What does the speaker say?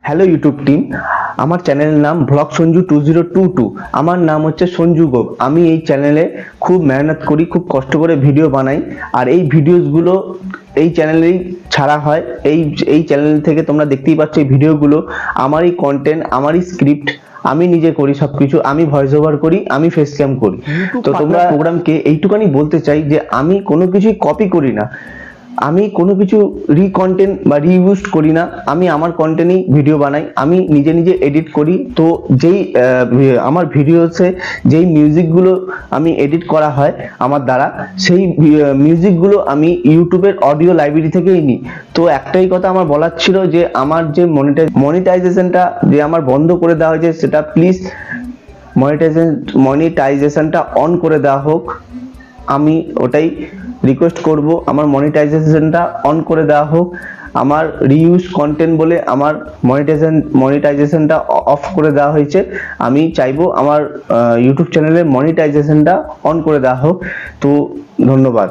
Hello YouTube team, আমার চ্যানেলের নাম ব্লগ সঞ্জু 2022। আমার নাম হচ্ছে সঞ্জু গোপ। আমি এই চ্যানেলে খুব মেহনত করি, খুব কষ্ট করে ভিডিও বানাই। আর এই ভিডিওসগুলো এই চ্যানেলেই ছাড়া হয়। এই চ্যানেল থেকে তোমরা দেখতেই পাচ্ছ এই ভিডিওগুলো আমারই কন্টেন্ট, আমারই স্ক্রিপ্ট, আমি নিজে করি সবকিছু। আমি ভয়েস ওভার করি, আমি ফেস ক্যাম করি। তো তোমরা প্রোগ্রামকে এইটুকানি বলতে চাই যে আমি কোনো কিছুই কপি করি না, আমি কোনো কিছু রিকন্টেন্ট বা রিইউজ করি না। আমি আমার কন্টেন্টেই ভিডিও বানাই, আমি নিজে নিজে এডিট করি। তো যেই আমার ভিডিওসে যেই মিউজিকগুলো আমি এডিট করা হয় আমার দ্বারা, সেই মিউজিকগুলো আমি ইউটিউবের অডিও লাইব্রেরি থেকেই নিই। তো একটাই কথা আমার বলার ছিল যে আমার যে মনিটাইজেশনটা যে আমার বন্ধ করে দেওয়া হয়েছে, সেটা প্লিজ মনিটাইজেশনটা অন করে দেওয়া হোক। আমি ওটাই রিকোয়েস্ট করব, আমার মনিটাইজেশনটা অন করে দেওয়া হোক। আমার রিইউজ কন্টেন্ট বলে আমার মনিটাইজেশনটা অফ করে দেওয়া হয়েছে। আমি চাইবো আমার ইউটিউব চ্যানেলে মনিটাইজেশনটা অন করে দেওয়া হোক। তো ধন্যবাদ।